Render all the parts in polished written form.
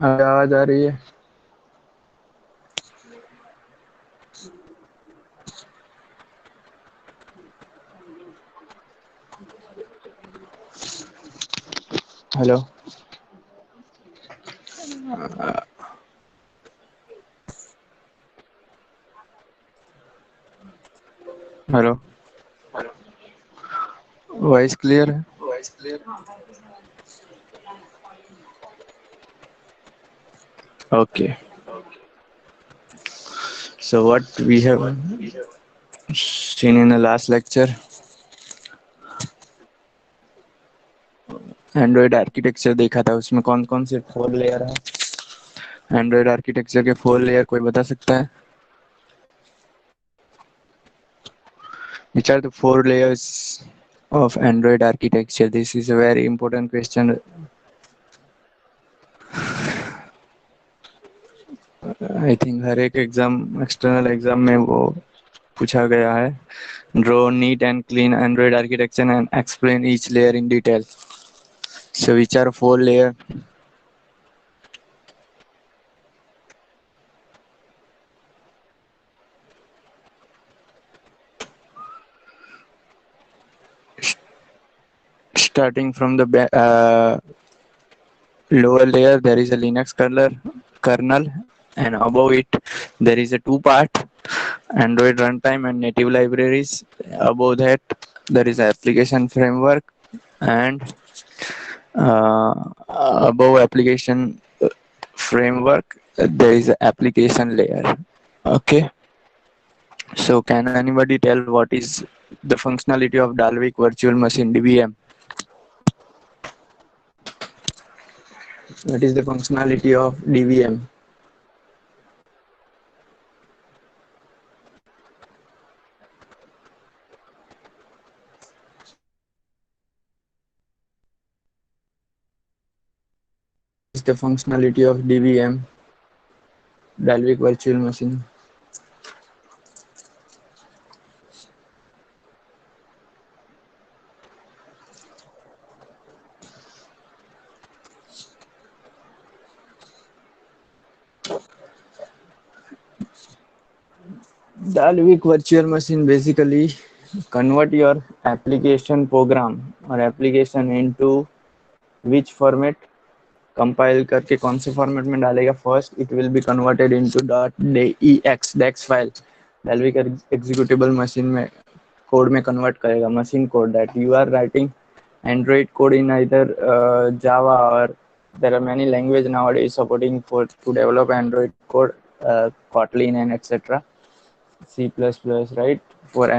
अरे आवाज आ रही है? हेलो। हेलो। वॉइस क्लियर है? Okay. So what we have seen in the last lecture, Android architecture देखा था। उसमें कौन कौन से 4 लेयर है? एंड्रॉइड आर्किटेक्चर के 4 लेयर कोई बता सकता है? Which are the 4 layers of Android architecture? This is a very important question. I think हर एक एग्जाम, एक्सटर्नल एग्जाम में वो पूछा गया है. Draw neat and clean Android architecture and explain each layer in detail. So which are 4 layer? Starting from the lower layer, there is a Linux kernel, and above it there is a two-part Android runtime and native libraries. Above that, there is application framework, and uh, above application framework, there is a application layer. Okay. So can anybody tell what is the functionality of Dalvik Virtual Machine (DVM)? What is the functionality of DVM? Is the functionality of DVM, Dalvik Virtual Machine? Dalvik Virtual Machine basically convert your application program or application into which format. Compile करके कौन से format में डालेगा? First it will be converted into .dex file. Dalvik executable machine में code में convert करेगा, machine code that you are writing Android code in either Java, और there are many language nowadays supporting for to develop Android code, Kotlin and etc. C++, right, for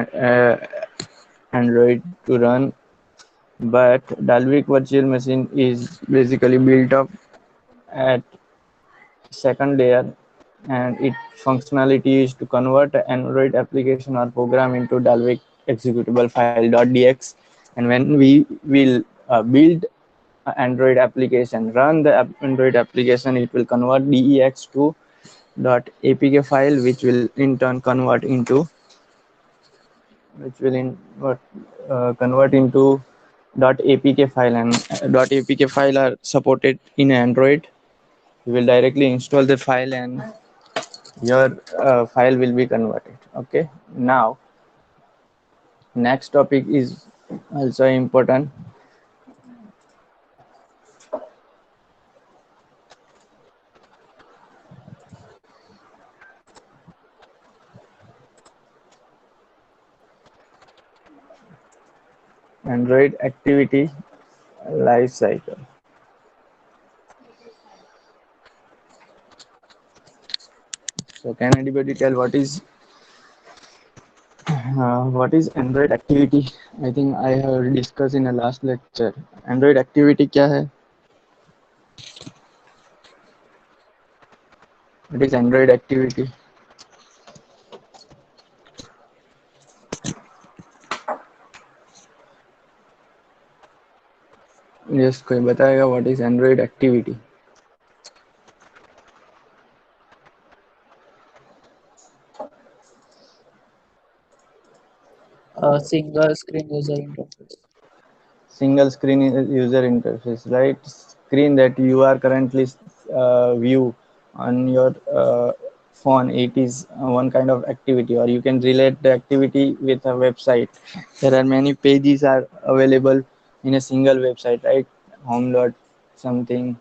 Android to run. But Dalvik virtual machine is basically built up at second layer, and its functionality is to convert an Android application or program into Dalvik executable file.dx. And when we will build an Android application, run the Android application, it will convert dex to .apk file, which will in turn convert into .apk file, and .apk file are supported in Android. You will directly install the file, and your file will be converted. Okay. Now next topic is also important. Android activity life cycle. So can anybody tell what is Android activity? I think I have discussed in the last lecture. Android activity क्या है? What is Android activity? Yes, कोई बताएगा what is Android activity? A single screen user interface. Single screen user interface, right? Screen that you are currently view on your phone, it is one kind of activity, or you can relate the activity with a website. There are many pages are available in a single website, right? Home dot something,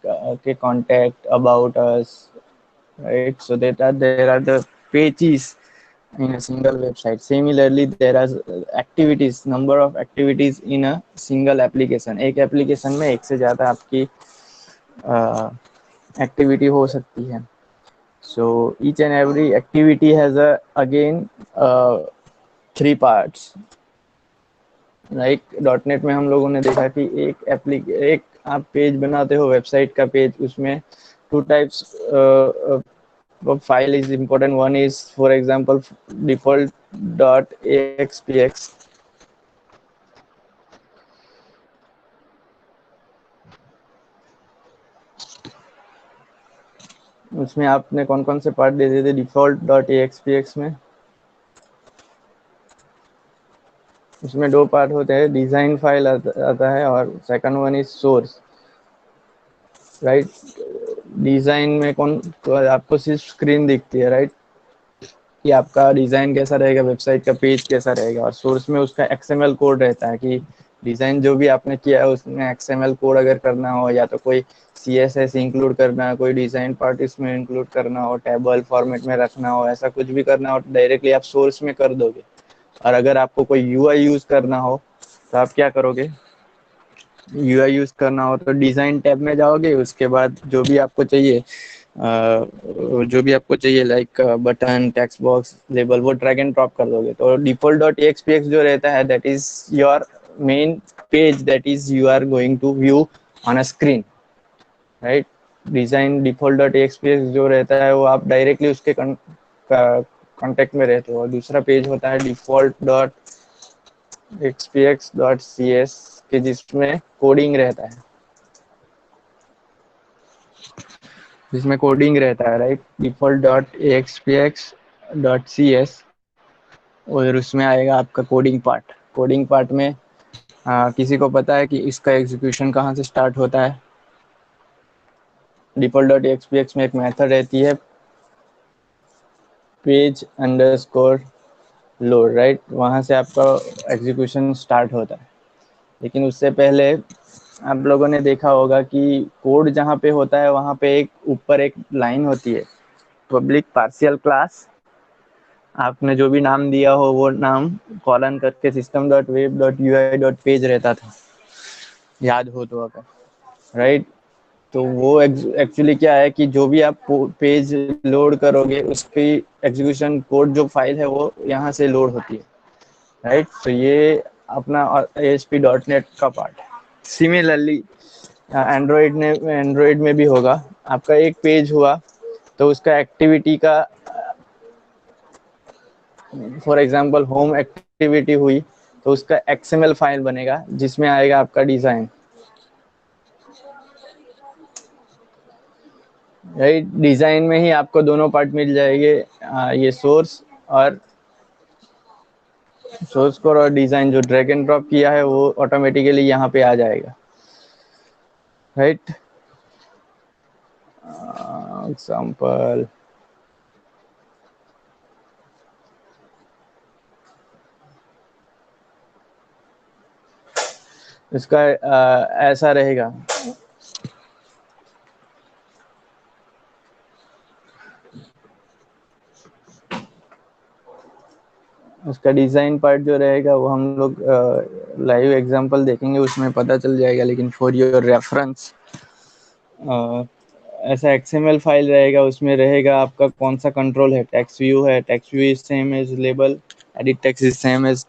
okay, contact, about us, right? So there are the pages in a single website. Similarly, there are activities, number of activities in a single application. एक application में एक से ज़्यादा आपकी activity हो सकती है. So each and every activity has a again three parts. Like .NET में हम लोगों ने देखा कि एक आप पेज बनाते हो, वेबसाइट का पेज, उसमें two types file is important. One is, for example, default.axpx. उसमें आपने कौन कौन से पार्ट दे दिए थे default.axpx में? उसमें दो पार्ट होते हैं, डिजाइन फाइल आता है और second one is source, right? Design में कौन तो आपको सिर्फ स्क्रीन दिखती है, राइट, कि आपका डिजाइन कैसा रहेगा, वेबसाइट का पेज कैसा रहेगा, और सोर्स में उसका XML कोड रहता है कि डिजाइन जो भी आपने किया है उसमें XML कोड अगर करना हो, या तो कोई CSS इंक्लूड करना है, कोई डिजाइन पार्ट इसमें इंक्लूड करना हो, टेबल फॉर्मेट में रखना हो, ऐसा कुछ भी करना हो, डायरेक्टली आप सोर्स में कर दोगे. और अगर आपको कोई UI यूज करना हो तो आप क्या करोगे? UI यूज करना हो तो डिजाइन टैब में जाओगे, उसके बाद जो भी आपको चाहिए like button, text box, label, वो ड्रैग एंड ड्रॉप कर दोगे. तो default.axpx जो रहता है, that is your main page, that is you are going to view on a screen, right? Design default.axpx जो रहता है वो आप डायरेक्टली उसके कांटेक्ट में रहते हो. और दूसरा पेज होता है default.axpx.cs के जिसमें कोडिंग रहता है, राइट? default.axpx.cs, और उसमें आएगा आपका कोडिंग पार्ट. कोडिंग पार्ट में किसी को पता है कि इसका एग्जीक्यूशन कहाँ से स्टार्ट होता है? default.axpx में एक मेथड रहती है पेज अंडरस्कोर लोड, राइट? वहाँ से आपका एग्जीक्यूशन स्टार्ट होता है. लेकिन उससे पहले आप लोगों ने देखा होगा कि कोड जहाँ पे होता है वहाँ पे एक ऊपर एक लाइन होती है, पब्लिक पार्शियल क्लास. आपने जो भी नाम दिया हो वो नाम कॉलन करके system.web.ui.page रहता था, याद हो तो अगर, राइट? तो वो एक्चुअली क्या है कि जो भी आप पेज लोड करोगे उसकी एग्जीक्यूशन कोड जो फाइल है वो यहाँ से लोड होती है, राइट? तो ये अपना ASP.NET का पार्ट है. सिमिलरली एंड्रॉइड में भी होगा. आपका एक पेज हुआ तो उसका एक्टिविटी का, फॉर एग्जांपल होम एक्टिविटी हुई तो उसका XML फाइल बनेगा जिसमें आएगा आपका डिजाइन, राइट? डिजाइन में ही आपको दोनों पार्ट मिल जाएंगे, ये सोर्स कोड और डिजाइन जो ड्रैग एंड ड्रॉप किया है वो ऑटोमेटिकली यहाँ पे आ जाएगा, राइट? एग्जांपल, इसका ऐसा रहेगा. उसका डिजाइन पार्ट जो रहेगा वो हम लोग लाइव एग्जांपल देखेंगे, उसमें पता चल जाएगा. लेकिन फॉर योर रेफरेंस ऐसा XML फाइल रहेगा, उसमें रहेगा आपका कौन सा कंट्रोल है. टेक्स्ट व्यू है, text view is same as label, edit text is same as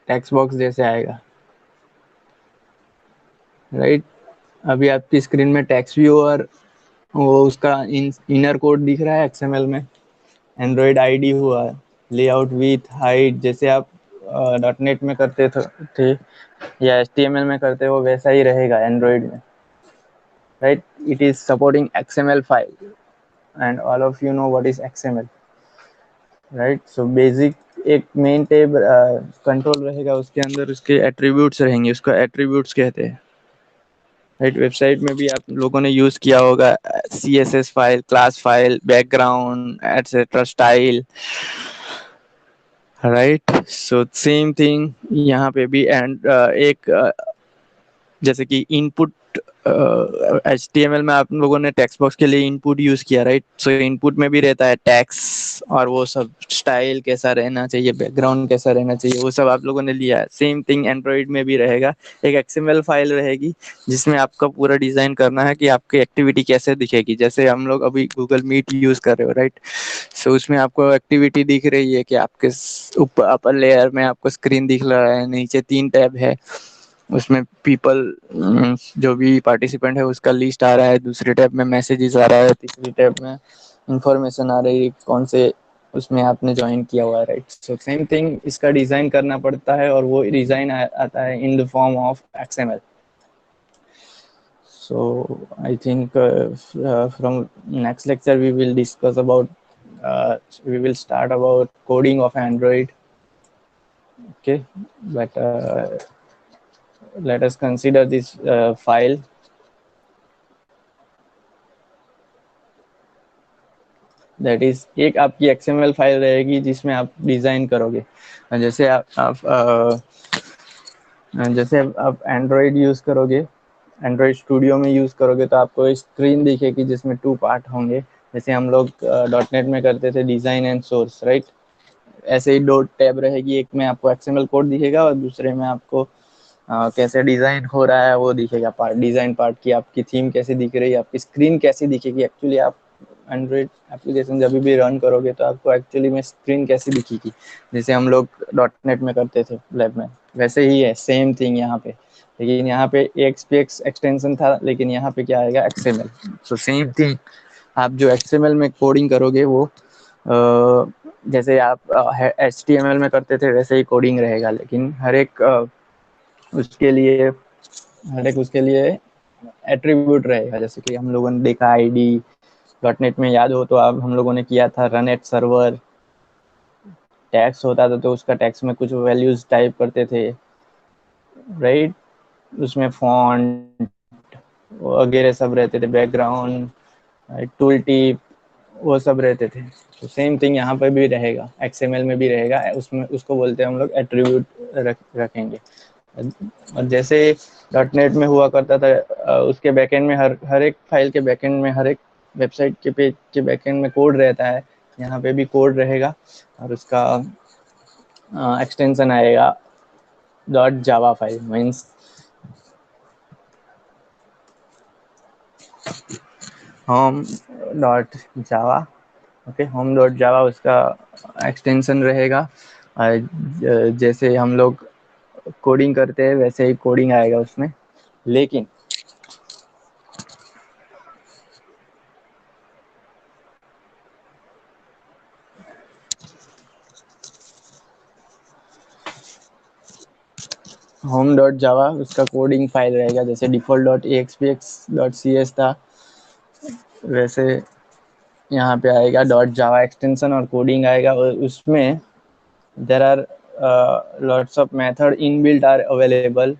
text box जैसे आएगा, राइट? अभी आपकी स्क्रीन में टेक्स्ट व्यू और वो उसका इनर कोड दिख रहा है XML में. एंड्रॉइड आईडी हुआ, लेआउट, विथ, हाइट, जैसे आप .NET में करते थे या HTML में करते हो वैसा ही रहेगा एंड्रॉइड में, right? It is supporting XML file and all of you know what is XML, right? So basic एक मेन टेब कंट्रोल रहेगा, उसके अंदर उसके एट्रीब्यूट्स रहेंगे, उसको एट्रीब्यूट्स कहते हैं. राइट। वेबसाइट में भी आप लोगों ने यूज किया होगा CSS file, class file, background etcetera, style, right. So same thing यहाँ पे भी। एंड एक जैसे कि इनपुट, HTML में आप लोगों ने टेक्स्ट बॉक्स के लिए इनपुट यूज किया, राइट। सो इनपुट में भी रहता है टैक्स और वो सब, स्टाइल कैसा रहना चाहिए, बैकग्राउंड कैसा रहना चाहिए, वो सब आप लोगों ने लिया है। सेम थिंग एंड्रॉइड में भी रहेगा। एक XML फाइल रहेगी जिसमें आपका पूरा डिजाइन करना है कि आपकी एक्टिविटी कैसे दिखेगी। जैसे हम लोग अभी गूगल मीट यूज कर रहे हो, राइट। सो उसमें आपको एक्टिविटी दिख रही है कि आपके ऊपर अपर लेयर में आपको स्क्रीन दिख रहा है, नीचे 3 टैब है, उसमें पीपल, जो भी पार्टिसिपेंट है उसका लिस्ट आ रहा है, दूसरे टैब में मैसेजेस आ रहा है, तीसरी टैब में इंफॉर्मेशन आ रही है कौन से उसमें आपने ज्वाइन किया हुआ है, राइट। सो सेम थिंग इसका डिजाइन करना पड़ता है और वो डिजाइन आता है in the form of XML. So I think from next lecture we will discuss about, we will start about coding of Android. Okay, but let us consider this file. That is, एक आपकी XML file रहेगी जिसमें आप design करोगे। जैसे जैसे आप Android use करोगे, एंड्रॉइड स्टूडियो में यूज करोगे तो आपको स्क्रीन दिखेगी जिसमें 2 पार्ट होंगे। जैसे हम लोग .NET में करते थे डिजाइन एंड सोर्स, राइट। ऐसे ही 2 टैब रहेगी, एक में आपको XML कोड दिखेगा और दूसरे में आपको कैसे डिजाइन हो रहा है वो दिखेगा। पार्ट, डिजाइन पार्ट की आपकी थीम कैसे दिख रही है, आपकी स्क्रीन कैसी दिखेगी। एक्चुअली आप एंड्रॉइड एप्लीकेशन जब भी रन करोगे तो आपको एक्चुअली में स्क्रीन कैसी दिखेगी, जैसे हम लोग .NET में करते थे लैब में, वैसे ही है सेम थिंग यहाँ पे। लेकिन यहाँ पे AXPX एक्सटेंशन था, लेकिन यहाँ पे क्या आएगा, XML। सो सेम थिंग, आप जो XML में कोडिंग करोगे वो जैसे आप HTML में करते थे वैसे ही कोडिंग रहेगा, लेकिन उसके लिए हर एक उसके लिए एट्रीब्यूट रहेगा। जैसे कि हम लोगों ने देखा आईडी, .NET में याद हो तो आप हम लोगों ने किया था रन एट सर्वर, टैक्स होता था तो उसका टैक्स में कुछ वैल्यूज टाइप करते थे, राइट। उसमें फॉन्ट वगैरह सब रहते थे, बैकग्राउंड, टूल टिप, वो सब रहते थे। तो सेम थिंग यहाँ पर भी रहेगा, XML में भी रहेगा। उसमें उसको बोलते हैं हम लोग एट्रीब्यूट रखेंगे। और जैसे .NET में हुआ करता था, उसके बैकएंड में हर एक फाइल के बैकएंड में, हर एक वेबसाइट के पेज के बैकएंड में कोड रहता है। यहाँ पे भी कोड रहेगा और उसका एक्सटेंशन आएगा .java file, means home.java। Okay, home.java उसका एक्सटेंशन रहेगा। जैसे हम लोग कोडिंग करते हैं वैसे ही कोडिंग आएगा उसमें, लेकिन home.java उसका कोडिंग फाइल रहेगा। जैसे default.axpx.cs था, वैसे यहाँ पे आएगा .java एक्सटेंशन और कोडिंग आएगा। और उसमें there are lots of method inbuilt are available.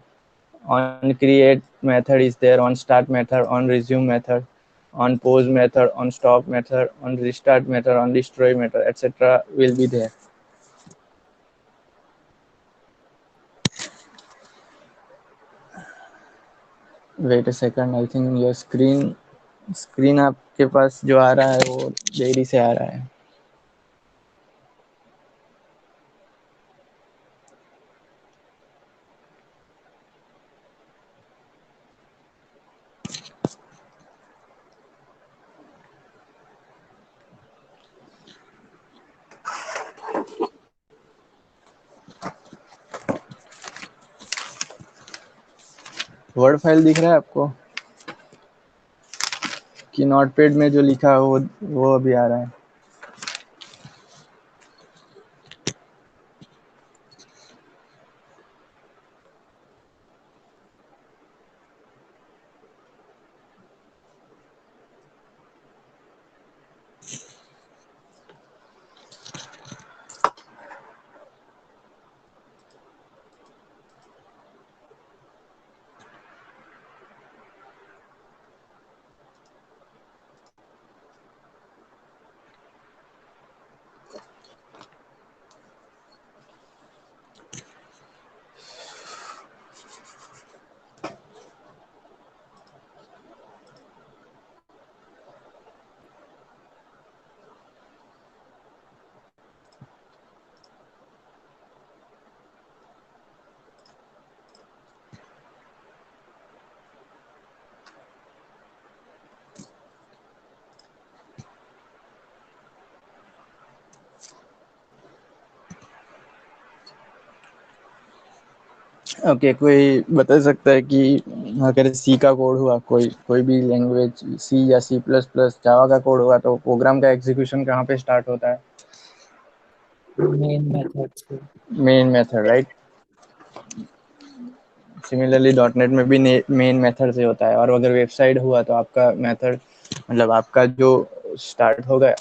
On create method is there, on start method, on resume method, on pause method, on stop method, on restart method, on destroy method, etc. will be there. Wait a second, I think your screen आपके पास जो आ रहा है वो देरी से आ रहा है। Word file दिख रहा है आपको कि नोटपैड में जो लिखा है वो अभी आ रहा है? ओके, कोई बता सकता है कि अगर सी का कोड हुआ, कोई कोई भी लैंग्वेज, सी या सी प्लस प्लस, जावा का कोड हुआ, तो प्रोग्राम का एग्जीक्यूशन कहाँ पे स्टार्ट होता है? मेन मेथड से। Main method, right. Similarly dot net में भी मेन मेथड से होता है। और अगर वेबसाइट हुआ तो आपका मेथड, मतलब आपका जो स्टार्ट होगा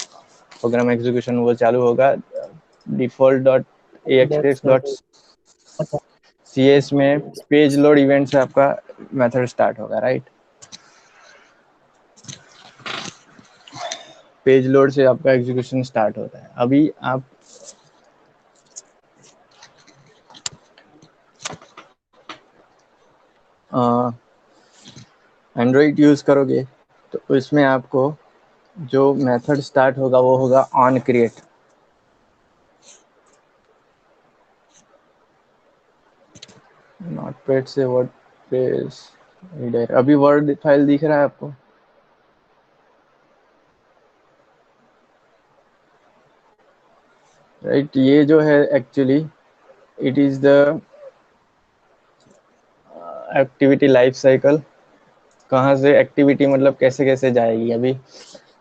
प्रोग्राम एग्जीक्यूशन, वो चालू होगा default dot a express dex dot dot. अच्छा। सी एस में पेज लोड इवेंट से आपका मेथड स्टार्ट होगा, राइट। पेज लोड से आपका एग्जीक्यूशन स्टार्ट होता है। अभी आप एंड्रॉइड यूज़ करोगे तो इसमें आपको जो मेथड स्टार्ट होगा वो होगा ऑन क्रिएट। नोटपैड से वर्ड पेज रीडर, अभी वर्ड फाइल दिख रहा है आपको? राइट, ये जो है actually it is the activity life cycle. कहाँ से एक्टिविटी, मतलब कैसे कैसे जाएगी। अभी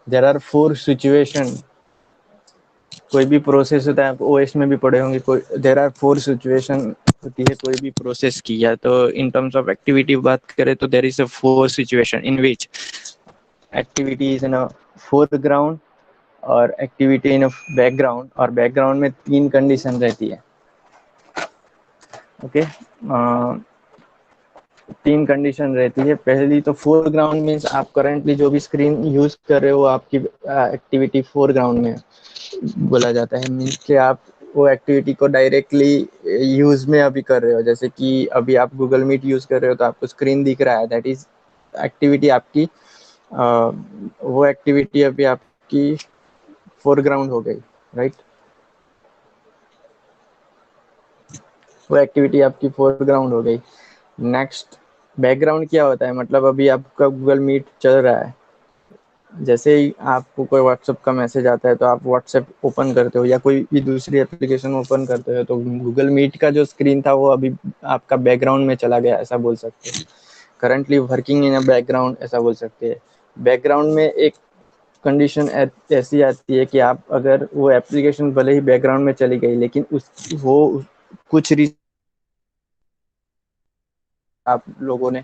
देर आर 4 सिचुएशन। कोई भी प्रोसेस होता है, आप ओएस में भी पढ़े होंगे, कोई देर आर 4 सिचुएशन होती है कोई भी प्रोसेस की। या तो इन टर्म्स ऑफ एक्टिविटी बात करें तो there is a 4 situation in which activity is in a foreground और एक्टिविटी इन अ बैकग्राउंड। और बैकग्राउंड में 3 कंडीशन रहती है। ओके, 3 कंडीशन रहती है। पहली तो फोरग्राउंड मीन्स आप करेंटली जो भी स्क्रीन यूज कर रहे हो आपकी एक्टिविटी फोरग्राउंड में बोला जाता है। मीन्स कि आप वो एक्टिविटी को डायरेक्टली यूज में अभी कर रहे हो। जैसे कि अभी आप गूगल मीट यूज कर रहे हो तो आपको स्क्रीन दिख रहा है, दैट इज एक्टिविटी आपकी। वो एक्टिविटी अभी आपकी फोरग्राउंड हो गई, राइट। वो एक्टिविटी आपकी फोरग्राउंड हो गई। नेक्स्ट, बैकग्राउंड क्या होता है? मतलब अभी आपका गूगल मीट चल रहा है, जैसे ही आपको कोई व्हाट्सएप का मैसेज आता है तो आप व्हाट्सएप ओपन करते हो या कोई भी दूसरी एप्लीकेशन ओपन करते हो, तो गूगल मीट का जो स्क्रीन था वो अभी आपका बैकग्राउंड में चला गया, ऐसा बोल सकते हैं। Currently working in a background, ऐसा बोल सकते हैं। बैकग्राउंड में एक कंडीशन ऐसी आती है कि आप अगर वो एप्लीकेशन भले ही बैकग्राउंड में चली गई, लेकिन उस वो कुछ आप लोगों ने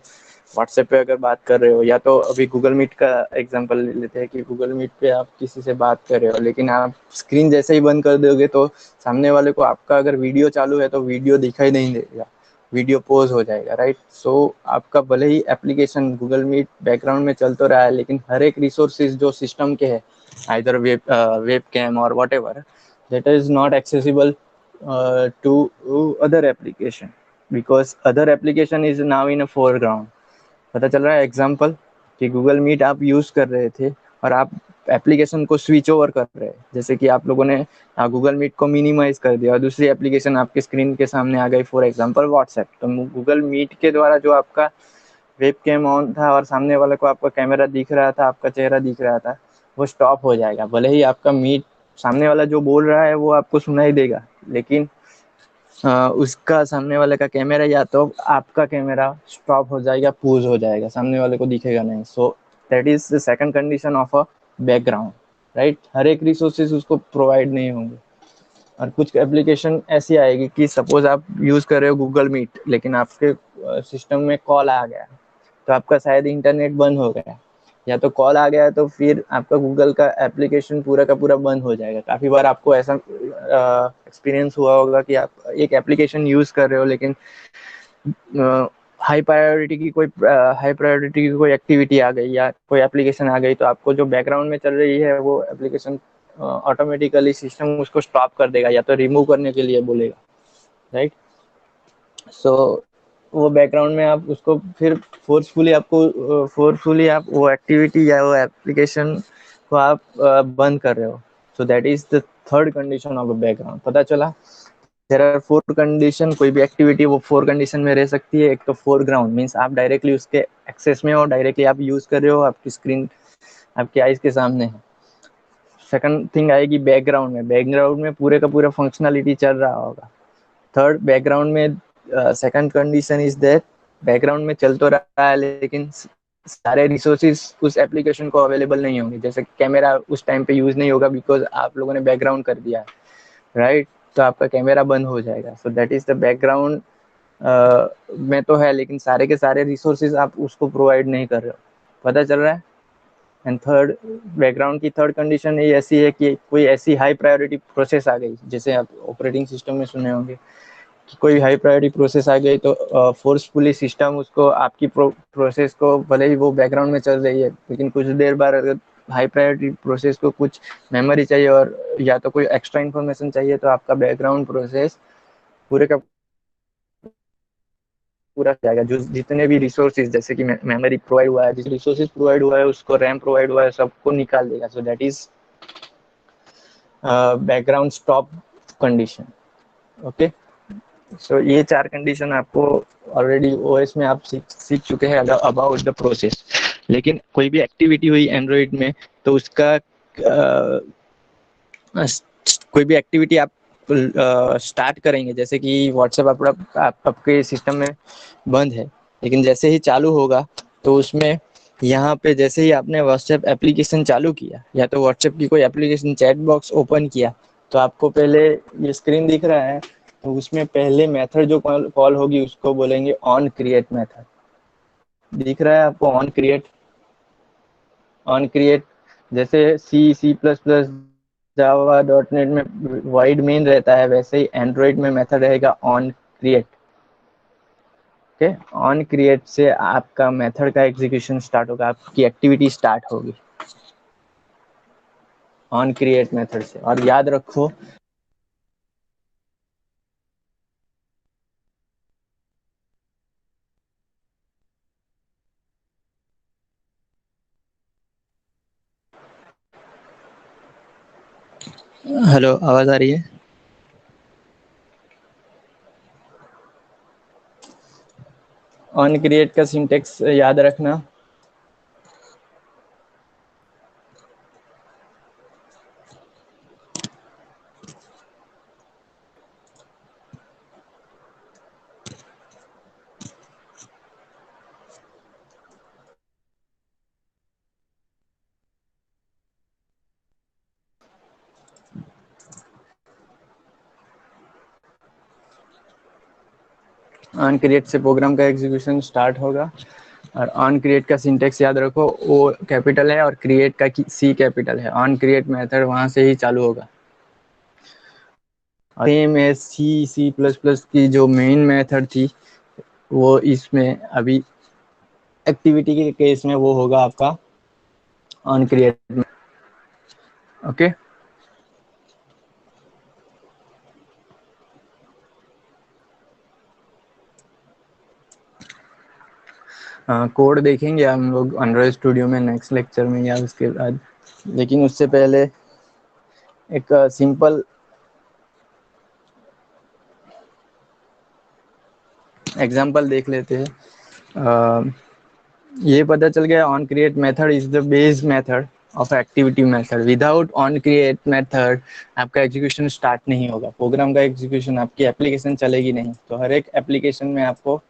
व्हाट्सएप पे अगर बात कर रहे हो, या तो अभी गूगल मीट का एग्जांपल ले लेते हैं कि गूगल मीट पे आप किसी से बात कर रहे हो, लेकिन आप स्क्रीन जैसे ही बंद कर दोगे तो सामने वाले को आपका अगर वीडियो चालू है तो वीडियो दिखाई नहीं देगा, वीडियो पॉज हो जाएगा, राइट। सो आपका भले ही एप्लीकेशन गूगल मीट बैकग्राउंड में चल तो रहा है, लेकिन हर एक रिसोर्सेज जो सिस्टम के है, आइदर वेब कैम और whatever, that is not accessible to other application, because other application is now in a foreground. पता चल रहा है एग्जाम्पल कि गूगल मीट आप यूज कर रहे थे और आप एप्लीकेशन को स्विच ओवर कर रहे हैं। जैसे कि आप लोगों ने गूगल मीट को मिनिमाइज कर दिया और दूसरी एप्लीकेशन आपके स्क्रीन के सामने आ गई, फॉर एग्जांपल व्हाट्सएप। तो गूगल मीट के द्वारा जो आपका वेब कैम ऑन था और सामने वाले को आपका कैमरा दिख रहा था, आपका चेहरा दिख रहा था, वो स्टॉप हो जाएगा। भले ही आपका मीट सामने वाला जो बोल रहा है वो आपको सुनाई देगा, लेकिन उसका सामने वाले का कैमरा या तो आपका कैमरा स्टॉप हो जाएगा, पूज हो जाएगा, सामने वाले को दिखेगा नहीं। So that is the second condition of a background, right. हर एक रिसोर्सेज उसको प्रोवाइड नहीं होंगे। और कुछ एप्लीकेशन ऐसी आएगी कि सपोज आप यूज कर रहे हो गूगल मीट, लेकिन आपके सिस्टम में कॉल आ गया, तो आपका शायद इंटरनेट बंद हो गया, या तो कॉल आ गया, तो फिर आपका गूगल का एप्लीकेशन पूरा का पूरा बंद हो जाएगा। काफ़ी बार आपको ऐसा एक्सपीरियंस हुआ होगा कि आप एक एप्लीकेशन यूज़ कर रहे हो, लेकिन हाई प्रायोरिटी की कोई एक्टिविटी आ गई या कोई एप्लीकेशन आ गई, तो आपको जो बैकग्राउंड में चल रही है वो एप्लीकेशन ऑटोमेटिकली सिस्टम उसको स्टॉप कर देगा या तो रिमूव करने के लिए बोलेगा, राइट। सो वो बैकग्राउंड में आप उसको फिर फोर्सफुली आप वो एक्टिविटी या वो एप्लीकेशन को आप बंद कर रहे हो। सो that is the third condition of background. पता चला देयर आर 4 कंडीशन। कोई भी एक्टिविटी वो 4 कंडीशन में रह सकती है। एक तो फोरग्राउंड मीन्स आप डायरेक्टली उसके एक्सेस में हो, डायरेक्टली आप यूज कर रहे हो, आपकी स्क्रीन आपके आईज के सामने है। सेकंड थिंग आएगी बैकग्राउंड में। बैकग्राउंड में पूरे का पूरा फंक्शनलिटी चल रहा होगा। थर्ड, बैकग्राउंड में second condition is that background में चल तो रहा है लेकिन सारे रिसोर्सेज उस एप्लीकेशन को अवेलेबल नहीं होंगे। जैसे कैमरा उस टाइम पे यूज नहीं होगा बिकॉज आप लोगों ने बैकग्राउंड कर दिया है, राइट? तो आपका कैमरा बंद हो जाएगा। सो दैट इज द बैकग्राउंड में तो है लेकिन सारे के सारे रिसोर्सेज आप उसको प्रोवाइड नहीं कर रहे हो। पता चल रहा है? एंड थर्ड, बैकग्राउंड की थर्ड कंडीशन ये ऐसी है कि कोई ऐसी हाई प्रायोरिटी प्रोसेस आ गई, जैसे आप ऑपरेटिंग सिस्टम में सुने होंगे कि कोई हाई प्रायोरिटी प्रोसेस आ गई तो फोर्सफुली सिस्टम उसको आपकी प्रोसेस को, भले ही वो बैकग्राउंड में चल रही है लेकिन कुछ देर बाद अगर हाई प्रायोरिटी प्रोसेस को कुछ मेमोरी चाहिए और या तो कोई एक्स्ट्रा इन्फॉर्मेशन चाहिए तो आपका बैकग्राउंड प्रोसेस पूरे का पूरा जाएगा। जो जितने भी रिसोर्सेज जैसे कि मेमोरी प्रोवाइड हुआ है, जिस रिसोर्सेज प्रोवाइड हुआ है उसको, रैम प्रोवाइड हुआ है, सबको निकाल देगा। So that is background stop condition. Okay, so ये चार कंडीशन आपको ऑलरेडी ओएस में आप सीख चुके हैं अबाउट द प्रोसेस। लेकिन कोई भी एक्टिविटी हुई एंड्रॉइड में तो उसका कोई भी एक्टिविटी आप स्टार्ट करेंगे, जैसे कि व्हाट्सएप आपके सिस्टम में बंद है लेकिन जैसे ही चालू होगा तो उसमें यहाँ पे जैसे ही आपने व्हाट्सएप एप्लीकेशन चालू किया या तो व्हाट्सएप की कोई एप्लीकेशन चैट बॉक्स ओपन किया तो आपको पहले ये स्क्रीन दिख रहा है, तो उसमें पहले मेथड जो कॉल होगी उसको बोलेंगे ऑन क्रिएट मेथड। दिख रहा है आपको ऑन क्रिएट? ऑन क्रिएट जैसे C plus plus Java dot net में वाइड मेन रहता है वैसे ही एंड्रॉइड में मेथड रहेगा on create. Okay, on create से आपका मेथड का एग्जीक्यूशन स्टार्ट होगा, आपकी एक्टिविटी स्टार्ट होगी ऑन क्रिएट मेथड से। और याद रखो हेलो, आवाज आ रही है? ऑन क्रिएट का सिंटेक्स याद रखना। ऑन क्रिएट से प्रोग्राम का एग्जीक्यूशन स्टार्ट होगा। और ऑन क्रिएट का सिंटेक्स याद रखो, ओ कैपिटल है और क्रिएट का सी कैपिटल है। ऑन क्रिएट मेथड वहां से ही चालू होगा। Same as C plus plus की जो मेन मेथड थी वो इसमें अभी एक्टिविटी के केस में वो होगा आपका ऑन क्रिएट में। ओके, कोड देखेंगे हम लोग एंड्रॉइड स्टूडियो में नेक्स्ट लेक्चर में या उसके बाद, लेकिन उससे पहले एक सिंपल एग्जांपल देख लेते हैं। ये पता चल गया on create method is the base method of activity method. Without on create method आपका एग्जीक्यूशन स्टार्ट नहीं होगा, प्रोग्राम का एग्जीक्यूशन, आपकी एप्लीकेशन चलेगी नहीं। तो हर एक एप्लीकेशन में आपको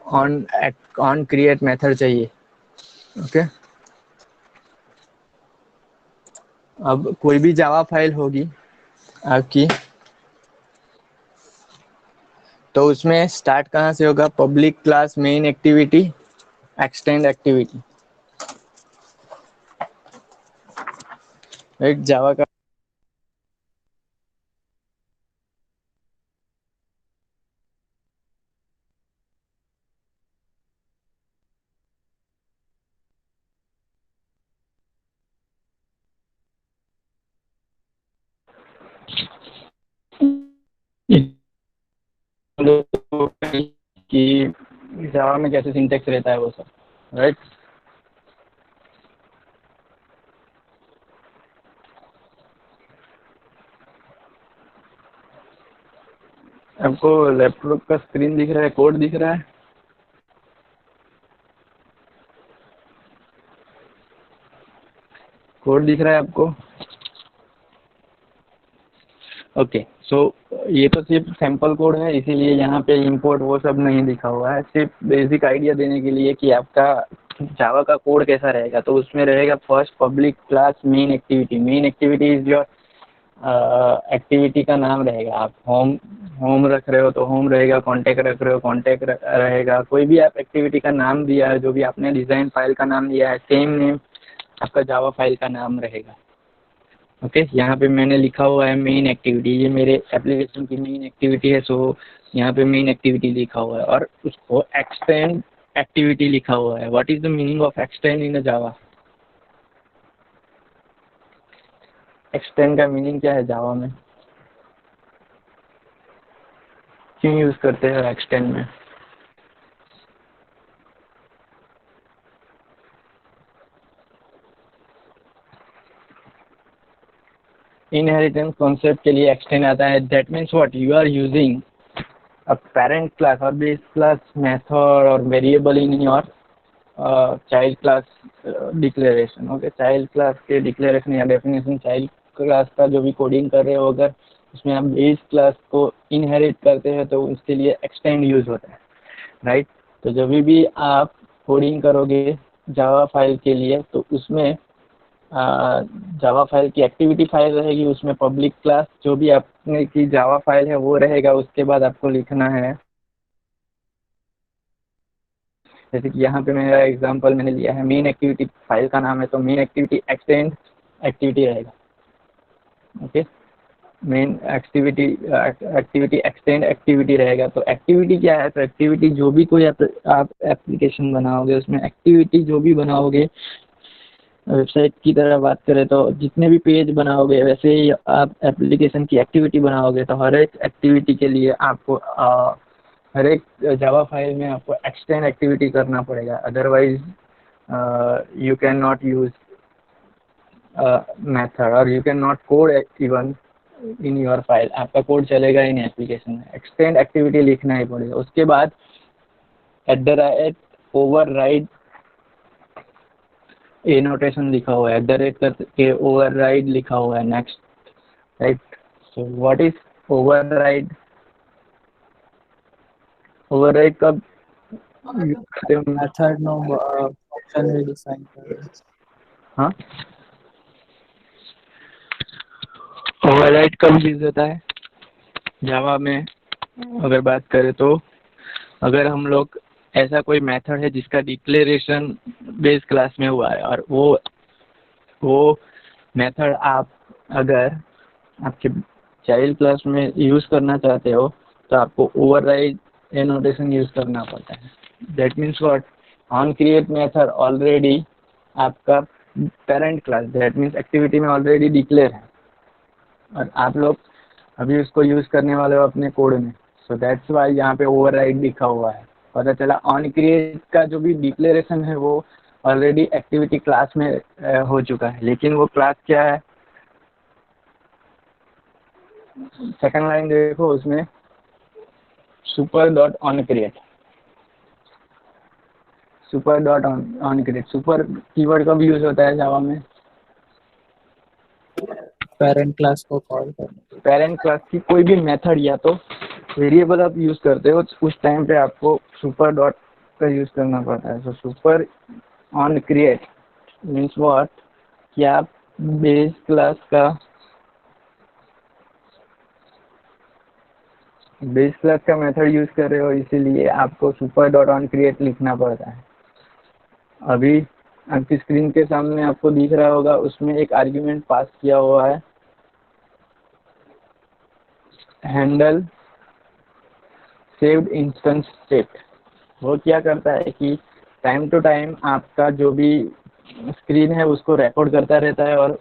ऑन क्रिएट मेथड चाहिए। ओके, अब कोई भी जावा फाइल होगी आपकी तो उसमें स्टार्ट कहाँ से होगा? Public class main activity extend activity, right? Java का कि जावा में कैसे सिंटेक्स रहता है वो सब, राइट? आपको लैपटॉप का स्क्रीन दिख रहा है, कोड दिख रहा है? कोड दिख रहा है आपको? ओके, सो ये तो सिर्फ सैंपल कोड है, इसीलिए यहाँ पे इंपोर्ट वो सब नहीं लिखा हुआ है। सिर्फ बेसिक आइडिया देने के लिए कि आपका जावा का कोड कैसा रहेगा। तो उसमें रहेगा first public class main activity. Main activity is your activity का नाम रहेगा। आप होम रख रहे हो तो होम रहेगा, कॉन्टैक्ट रख रहे हो कॉन्टैक्ट रहेगा। कोई भी आप एक्टिविटी का नाम दिया है, जो भी आपने डिज़ाइन फाइल का नाम दिया है, सेम नेम आपका जावा फाइल का नाम रहेगा। ओके, यहाँ पे मैंने लिखा हुआ है मेन एक्टिविटी, ये मेरे एप्लीकेशन की मेन एक्टिविटी है। सो यहाँ पे मेन एक्टिविटी लिखा हुआ है और उसको एक्सटेंड एक्टिविटी लिखा हुआ है। What is the meaning of extend in Java? Extend का मीनिंग क्या है जावा में? क्यों यूज करते हैं एक्सटेंड में? इनहेरिटेंस कॉन्सेप्ट के लिए एक्सटेंड आता है। That means what you are using a parent class or base class method or variable in your child class declaration। Okay, child class के डिक्लेरेशन या डेफिनेशन, चाइल्ड क्लास का जो भी कोडिंग कर रहे हो, अगर उसमें आप बेस क्लास को इनहेरिट करते हैं तो उसके लिए एक्सटेंड यूज होता है, राइट। तो जब भी आप कोडिंग करोगे जावा फाइल के लिए तो उसमें जावा फाइल की एक्टिविटी फाइल रहेगी, उसमें पब्लिक क्लास जो भी आपने की जावा फाइल है वो रहेगा। उसके बाद आपको लिखना है, जैसे कि यहाँ पे मेरा एग्जांपल मैंने लिया है, मेन एक्टिविटी फाइल का नाम है, तो मेन एक्टिविटी एक्सटेंड एक्टिविटी रहेगा। Okay, main activity extend activity रहेगा। तो एक्टिविटी क्या है? तो एक्टिविटी जो भी कोई आप एप्लीकेशन बनाओगे, उसमें एक्टिविटी जो भी बनाओगे, वेबसाइट की तरह बात करें तो जितने भी पेज बनाओगे, वैसे ही आप एप्लीकेशन की एक्टिविटी बनाओगे। तो हर एक एक्टिविटी के लिए आपको हर एक जावा फाइल में आपको एक्सटेंड एक्टिविटी करना पड़ेगा, otherwise you can not use method और you can not code even in your file. आपका कोड चलेगा ही नहीं एप्लीकेशन में, एक्सटेंड एक्टिविटी लिखना ही पड़ेगा। उसके बाद @ ओवरराइड ए नोटेशन लिखा हुआ है, @ करके ओवरराइड लिखा हुआ है next, right. So what is override? Override कब मेथड नो फंक्शन भी डिफाइन कर। हाँ, ओवरराइड कब यूज होता है जावा में? अगर बात करें तो अगर हम लोग ऐसा कोई मेथड है जिसका डिक्लेरेशन बेस क्लास में हुआ है और वो मेथड आप अगर आपके चाइल्ड क्लास में यूज करना चाहते हो तो आपको ओवरराइड एनोटेशन यूज करना पड़ता है। That means what? On create method already आपका parent class, that means activity में ऑलरेडी डिक्लेयर है और आप लोग अभी उसको यूज करने वाले हो अपने कोड में। सो दैट्स वाई यहाँ पे ओवरराइड लिखा हुआ है। पता चला ऑन क्रिएट का जो भी डिक्लेरेशन है वो ऑलरेडी एक्टिविटी क्लास में हो चुका है, लेकिन वो क्लास क्या है? सेकंड लाइन देखो उसमें, super dot on create, super dot on create. Super keyword कब यूज होता है जावा में? पेरेंट क्लास को कॉल करने। पेरेंट क्लास की कोई भी मेथड या तो वेरिएबल आप यूज करते हो, उस टाइम पे आपको सुपर डॉट का यूज करना पड़ता है। So super on create means what? कि आप बेस क्लास का मेथड यूज कर रहे हो, इसीलिए आपको सुपर डॉट ऑन क्रिएट लिखना पड़ता है। अभी आपकी स्क्रीन के सामने आपको दिख रहा होगा, उसमें एक आर्ग्यूमेंट पास किया हुआ है, हैंडल सेव्ड इंस्टेंस स्टेट। वो क्या करता है कि टाइम टू टाइम आपका जो भी स्क्रीन है उसको रिकॉर्ड करता रहता है और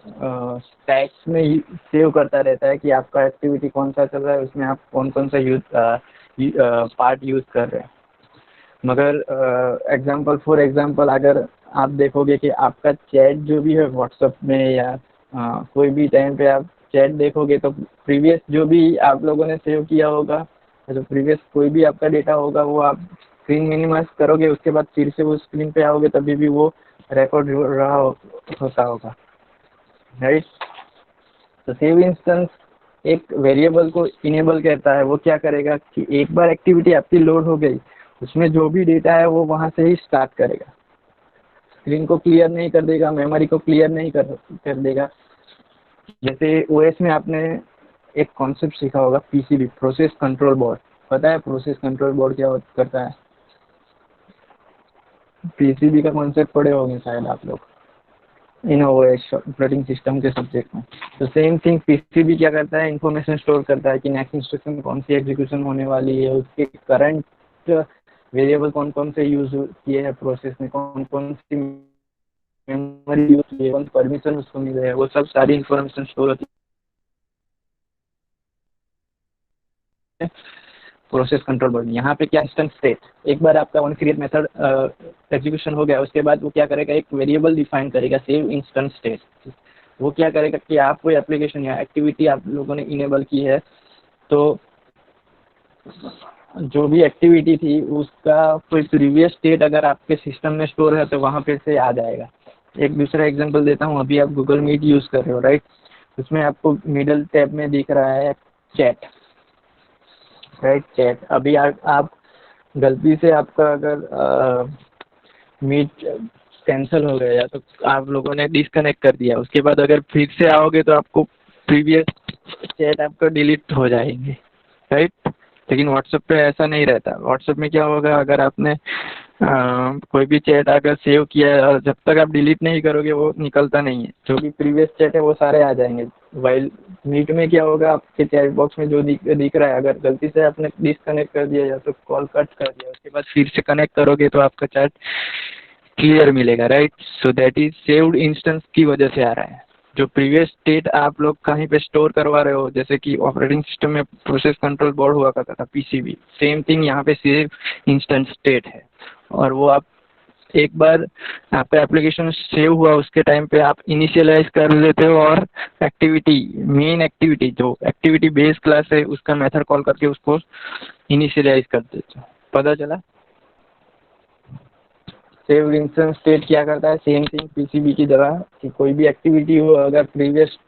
स्टैक्स में ही सेव करता रहता है कि आपका एक्टिविटी कौन सा चल रहा है, उसमें आप कौन कौन सा पार्ट यूज कर रहे हैं। मगर फॉर एग्जांपल अगर आप देखोगे कि आपका चैट जो भी है व्हाट्सएप में या कोई भी टाइम पे आप चैट देखोगे तो प्रीवियस जो भी आप लोगों ने सेव किया होगा, तो प्रीवियस कोई भी आपका डेटा होगा वो आप स्क्रीन मिनिमाइज करोगे, उसके बाद फिर से वो स्क्रीन पे आओगे तभी भी वो रिकॉर्ड हो रहा होता होगा, राइट। तो सेव इंस्टेंस एक वेरिएबल को इनेबल कहता है, वो क्या करेगा कि एक बार एक्टिविटी आपकी लोड हो गई, उसमें जो भी डेटा है वो वहाँ से ही स्टार्ट करेगा, स्क्रीन को क्लियर नहीं कर देगा, मेमोरी को क्लियर नहीं कर देगा। जैसे ओएस में आपने एक कॉन्सेप्ट सीखा होगा, पीसीबी, प्रोसेस कंट्रोल बोर्ड। पता है प्रोसेस कंट्रोल बोर्ड क्या करता है? पीसीबी का कॉन्सेप्ट पढ़े होंगे शायद आप लोग इन ओएस ऑपरेटिंग सिस्टम के सब्जेक्ट में। तो सेम थिंग पीसीबी क्या करता है, इंफॉर्मेशन स्टोर करता है कि नेक्स्ट इंस्ट्रक्शन कौन सी एग्जीक्यूशन होने वाली है, उसके करंट वेरिएबल कौन कौन से यूज किए हैं प्रोसेस में, कौन कौन सी मेमोरी यूज की है, कौन परमिशन उसको मिले है, वो सब सारी इंफॉर्मेशन स्टोर होती है प्रोसेस कंट्रोल बोर्ड। यहाँ पे क्या इंस्टेंट स्टेट, एक बार आपका वन क्रिएट मेथड एग्जीक्यूशन हो गया, उसके बाद वो क्या करेगा, एक वेरिएबल डिफाइन करेगा, सेव इंस्टेंट स्टेट। वो क्या करेगा कि आप कोई एप्लीकेशन या एक्टिविटी आप लोगों ने इनेबल की है, तो जो भी एक्टिविटी थी उसका कोई प्रीवियस स्टेट अगर आपके सिस्टम में स्टोर है तो वहाँ पे से आ जाएगा। एक दूसरा एग्जांपल देता हूँ, अभी आप गूगल मीट यूज़ कर रहे हो, राइट? उसमें आपको मिडल टैब में दिख रहा है चैट, राइट? चैट। अभी आप गलती से आपका अगर मीट कैंसिल हो गया तो आप लोगों ने डिसकनेक्ट कर दिया, उसके बाद अगर फिर से आओगे तो आपको प्रीवियस चैट आपका डिलीट हो जाएंगे, राइट? लेकिन व्हाट्सएप पे ऐसा नहीं रहता। व्हाट्सएप में क्या होगा, अगर आपने कोई भी चैट अगर सेव किया है और जब तक आप डिलीट नहीं करोगे वो निकलता नहीं है, जो भी प्रीवियस चैट है वो सारे आ जाएंगे। वाइल मीट में क्या होगा, आपके चैट बॉक्स में जो दिख रहा है, अगर गलती से आपने डिसकनेक्ट कर दिया या तो कॉल कट कर दिया, उसके बाद फिर से कनेक्ट करोगे तो आपका चैट क्लियर मिलेगा, right? So that is saved instance की वजह से आ रहा है। जो प्रीवियस स्टेट आप लोग कहीं पे स्टोर करवा रहे हो, जैसे कि ऑपरेटिंग सिस्टम में प्रोसेस कंट्रोल बोर्ड हुआ करता था, पीसीबी, सेम थिंग यहाँ पे सेव इंस्टेंट स्टेट है। और वो आप एक बार आपका एप्लीकेशन सेव हुआ उसके टाइम पे आप इनिशियलाइज कर लेते हो और एक्टिविटी, मेन एक्टिविटी जो एक्टिविटी बेस क्लास है उसका मेथड कॉल करके उसको इनिशियलाइज कर देते हो। पता चला? सेव इंस्टेंस स्टेट क्या करता है, सेम थिंग पीसीबी की जगह कि कोई भी एक्टिविटी हो, अगर प्रीवियस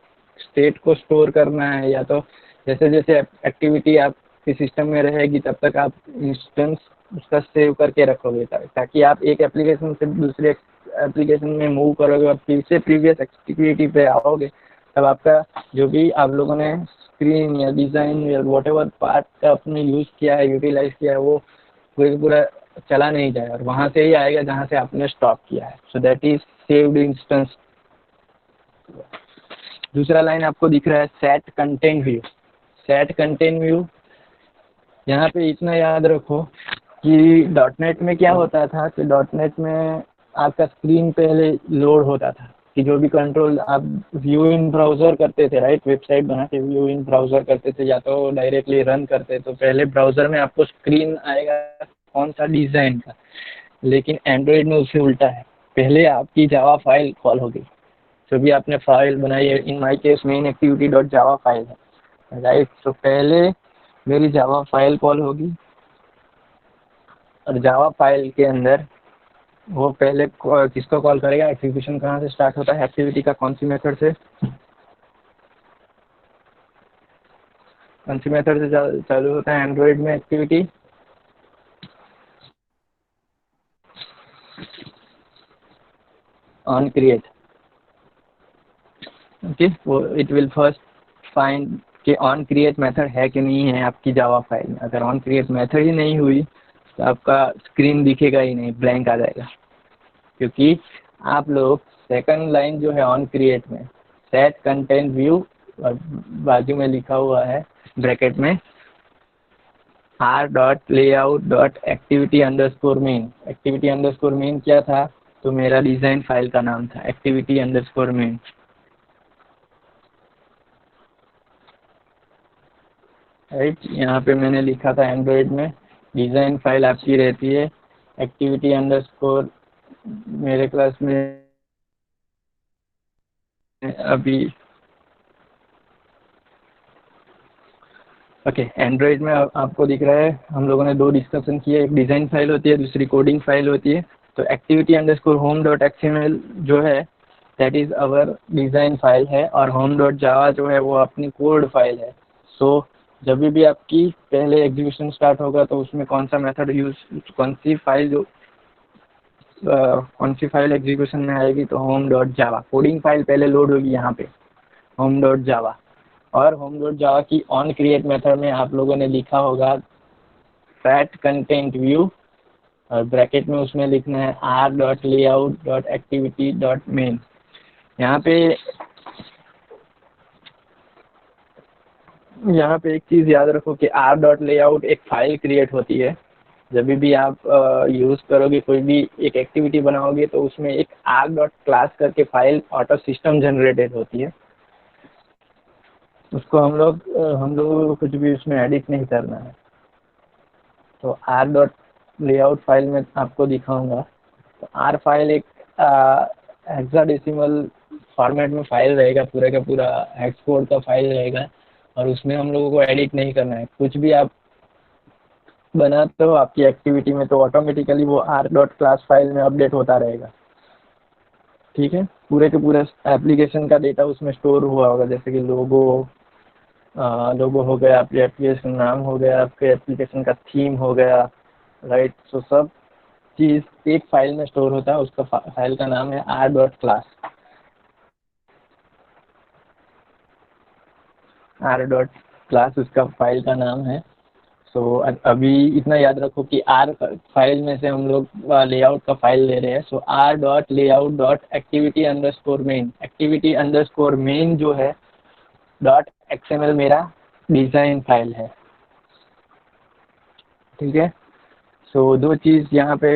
स्टेट को स्टोर करना है या तो जैसे जैसे एक्टिविटी आपके सिस्टम में रहेगी तब तक आप इंस्टेंस उसका सेव करके रखोगे, ताकि आप एक एप्लीकेशन से दूसरे एप्लीकेशन में मूव करोगे और फिर से प्रीवियस एक्टिविटी पे आओगे, तब आपका जो भी आप लोगों ने स्क्रीन या डिज़ाइन या वॉटेवर पार्ट का अपने यूज़ किया है, यूटिलाइज किया है, वो पूरा चला नहीं जाए और वहाँ से ही आएगा जहाँ से आपने स्टॉप किया है। सो दैट इज सेव्ड इंस्टेंस। दूसरा लाइन आपको दिख रहा है set content view. Set content view, यहाँ पे इतना याद रखो कि डॉटनेट में क्या होता था कि डॉटनेट में आपका स्क्रीन पहले लोड होता था कि जो भी कंट्रोल आप व्यू इन ब्राउज़र करते थे, राइट? वेबसाइट बना के व्यू इन ब्राउज़र करते थे या तो डायरेक्टली रन करते, तो पहले ब्राउज़र में आपको स्क्रीन आएगा कौन सा डिज़ाइन का। लेकिन एंड्रॉयड में उससे उल्टा है, पहले आपकी जावा फाइल कॉल होगी, जो भी आपने फाइल बनाई है, in my case main activity dot Java file है, राइट? तो पहले मेरी जावा फाइल कॉल होगी और जावा फाइल के अंदर वो पहले किसको कॉल करेगा, एग्जीक्यूशन कहाँ से स्टार्ट होता है, एक्टिविटी का कौन सी मेथड से, कौन सी मेथड से चालू होता है एंड्रॉयड में एक्टिविटी? On create. ओके, वो इट विल फर्स्ट फाइंड कि ऑन क्रिएट मेथड है कि नहीं है आपकी जावा फाइल में। अगर ऑन क्रिएट मेथड ही नहीं हुई तो आपका स्क्रीन दिखेगा ही नहीं, ब्लैंक आ जाएगा, क्योंकि आप लोग सेकंड लाइन जो है ऑन क्रिएट में सेट कंटेंट व्यू और बाजू में लिखा हुआ है ब्रैकेट में r.layout.activity_main। activity_main क्या था, तो मेरा डिज़ाइन फाइल का नाम था activity_main, राइट? यहाँ पे मैंने लिखा था एंड्रॉयड में डिज़ाइन फाइल आपकी रहती है activity_, मेरे क्लास में अभी ओके एंड्रॉयड में आपको दिख रहा है, हम लोगों ने दो डिस्कशन किए, एक डिज़ाइन फाइल होती है, दूसरी कोडिंग फाइल होती है। तो activity_home.xml जो है that is our design file है और home.java जो है वो अपनी कोड फाइल है। सो जब भी आपकी पहले एग्जीक्यूशन स्टार्ट होगा तो उसमें कौन सा मेथड यूज, कौन सी फाइल एग्जीक्यूशन में आएगी, तो home dot Java coding file पहले लोड होगी यहाँ पे, होम डॉट जावा। और होम डॉट जावा की ऑन क्रिएट मेथड में आप लोगों ने लिखा होगा सेट कंटेंट व्यू, और ब्रैकेट में उसमें लिखना है are dot layout dot activity dot main. यहाँ पे एक चीज़ याद रखो कि आर डॉट लेआउट एक फाइल क्रिएट होती है। जब भी आप यूज़ करोगे, कोई भी एक एक्टिविटी बनाओगे, तो उसमें एक आर डॉट क्लास करके फाइल ऑटो सिस्टम जनरेटेड होती है। उसको हम लोगों को कुछ भी उसमें एडिट नहीं करना है। तो आर डॉट लेआउट फाइल में आपको दिखाऊंगा। तो आर फाइल एक हेक्साडेसिमल फॉर्मेट में फाइल रहेगा, पूरा का पूरा हेक्स कोड का फाइल रहेगा, और उसमें हम लोगों को एडिट नहीं करना है। कुछ भी आप बनाते हो आपकी एक्टिविटी में, तो ऑटोमेटिकली वो आर डॉट क्लास फाइल में अपडेट होता रहेगा। ठीक है, पूरे के पूरे एप्लीकेशन का डेटा उसमें स्टोर हुआ होगा, जैसे कि लोगो हो गया, आपके एप्लीकेशन नाम हो गया, आपके एप्लीकेशन का थीम हो गया, राइट। सो सब चीज़ एक फाइल में स्टोर होता है, उसका फाइल का नाम है R dot class, R dot class उसका फाइल का नाम है। सो अभी इतना याद रखो कि आर फाइल में से हम लोग लेआउट का फाइल ले रहे हैं। So R dot layout dot activity underscore main, activity underscore main जो है डॉट एक्सएमएल मेरा डिज़ाइन फाइल है। ठीक है, सो दो चीज़ यहाँ पे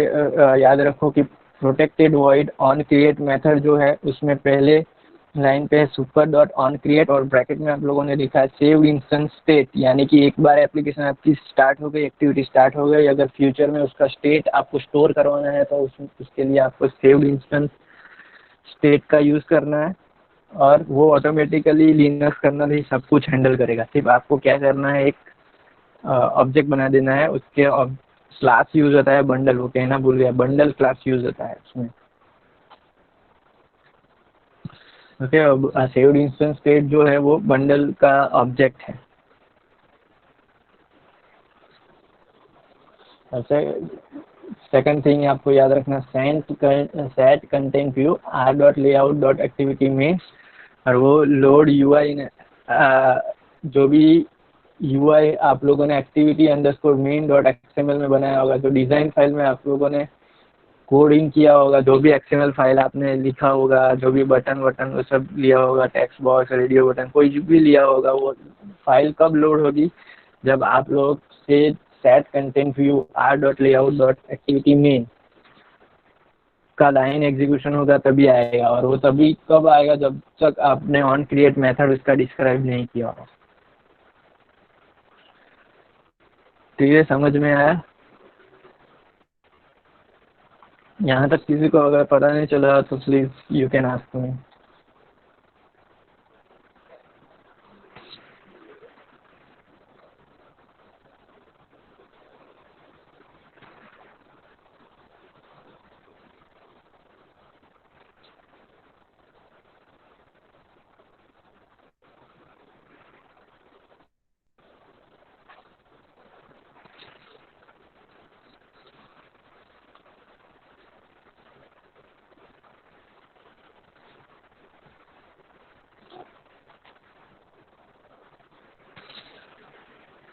याद रखो कि protected void on create method जो है, उसमें पहले लाइन पे सुपर डॉट ऑन क्रिएट, और ब्रैकेट में आप लोगों ने लिखा है सेव इंस्टेंस स्टेट, यानी कि एक बार एप्लीकेशन आपकी स्टार्ट हो गई, एक्टिविटी स्टार्ट हो गई, अगर फ्यूचर में उसका स्टेट आपको स्टोर करवाना है, तो उसके लिए आपको सेव्ड इंस्टेंस स्टेट का यूज़ करना है, और वो ऑटोमेटिकली लिनक्स कर्नल ही सब कुछ हैंडल करेगा। सिर्फ आपको क्या करना है, एक ऑब्जेक्ट बना देना है, उसके क्लास यूज होता है बंडल, वो कहना भूल गया, बंडल क्लास यूज होता है उसमें। ओके, अब सेव्ड इंस्टेंस स्टेट जो है वो बंडल का ऑब्जेक्ट है। सेकंड थिंग आपको याद रखना, set content view are dot layout dot activity में, और वो लोड यूआई जो भी यूआई आप लोगों ने activity underscore main dot XML में बनाया होगा, जो डिज़ाइन फाइल में आप लोगों ने कोडिंग किया होगा, जो भी एक्सएमएल फाइल आपने लिखा होगा, जो भी बटन वो सब लिया होगा, टेक्स्ट बॉक्स, रेडियो बटन, कोई भी लिया होगा, वो फाइल कब लोड होगी, जब आप लोग से set content view are dot layout dot activity main का लाइन एग्जीक्यूशन होगा, तभी आएगा। और वो तभी कब आएगा, जब तक आपने ऑन क्रिएट मेथड उसका डिस्क्राइब नहीं किया होगा। ठीक है, समझ में आया? यहाँ तक किसी को अगर पता नहीं चला तो please you can ask me.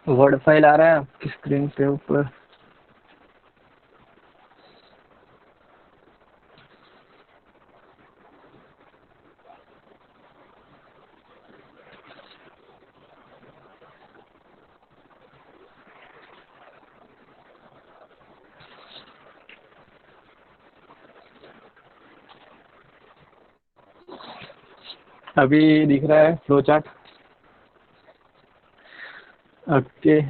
Word file आ रहा है आपकी स्क्रीन पे ऊपर? अभी दिख रहा है फ्लो चार्ट? ओके,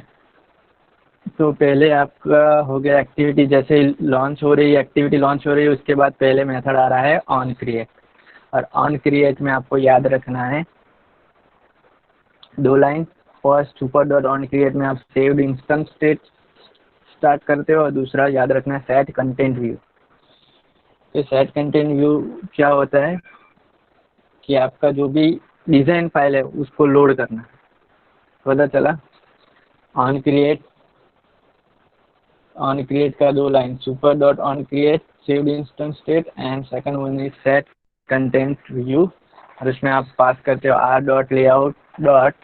तो पहले आपका हो गया एक्टिविटी, जैसे लॉन्च हो रही है, एक्टिविटी लॉन्च हो रही है, उसके बाद पहले मेथड आ रहा है ऑन क्रिएट। और ऑन क्रिएट में आपको याद रखना है दो line. First super dot on create में आप सेव्ड इंस्टेंस स्टेट स्टार्ट करते हो, और दूसरा याद रखना है सेट कंटेंट व्यू। तो सेट कंटेंट व्यू क्या होता है कि आपका जो भी डिज़ाइन फाइल है उसको लोड करना है। पता चला। ऑन क्रिएट का दो line, super dot on create saved instance state and second one is set content view, और उसमें आप पास करते हो are dot layout dot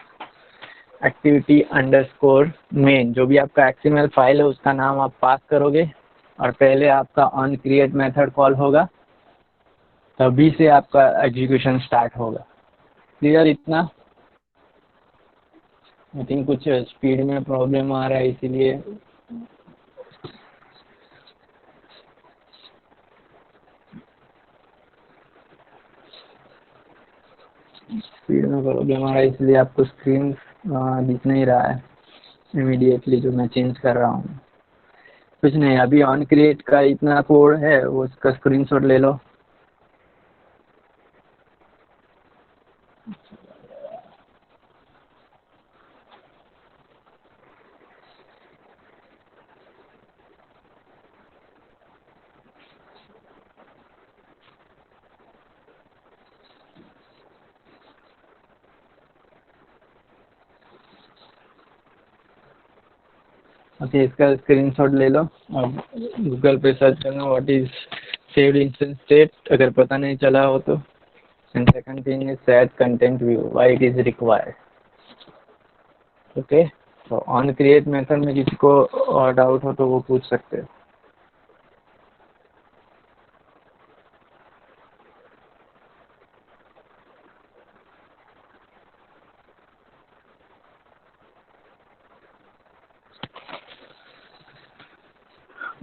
activity underscore main. जो भी आपका एक्सएमएल फाइल है उसका नाम आप पास करोगे और पहले आपका ऑन क्रिएट मेथड कॉल होगा, तभी से आपका एग्जीक्यूशन स्टार्ट होगा। क्लियर इतना? आई थिंक कुछ स्पीड में प्रॉब्लम आ रहा है, इसीलिए स्पीड में प्रॉब्लम आ रहा है, इसलिए आपको स्क्रीन दिख नहीं रहा है इमीडिएटली जो मैं चेंज कर रहा हूँ। कुछ नहीं, अभी ऑन क्रिएट का इतना कोड है वो उसका स्क्रीनशॉट ले लो। ओके, इसका स्क्रीनशॉट ले लो और गूगल पे सर्च करना what is saved instance state अगर पता नहीं चला हो तो। And second thing is set content view, why it is required. Okay, तो ऑन क्रिएट मेथड में किसी को और डाउट हो तो वो पूछ सकते हो।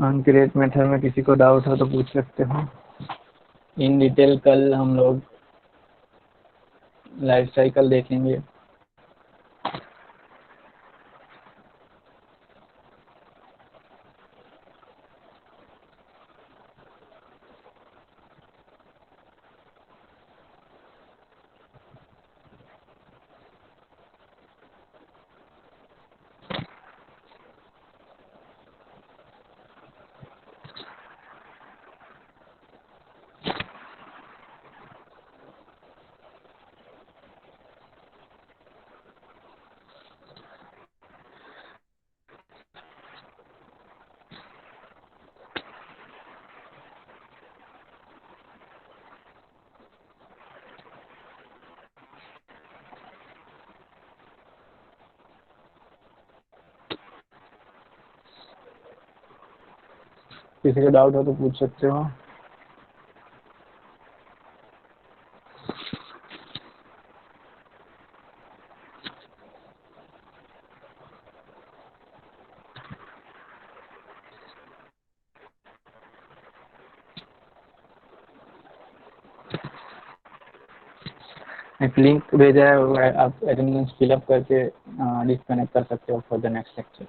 ऑन क्रिएट मेथड में किसी को डाउट हो तो पूछ सकते हो। इन डिटेल कल हम लोग लाइफ साइकिल देखेंगे। किसी को डाउट हो तो पूछ सकते हो। एक लिंक भेजा है, वो आप अटेंडेंस फिलअप करके डिस्कनेक्ट कर सकते हो फॉर द नेक्स्ट लेक्चर।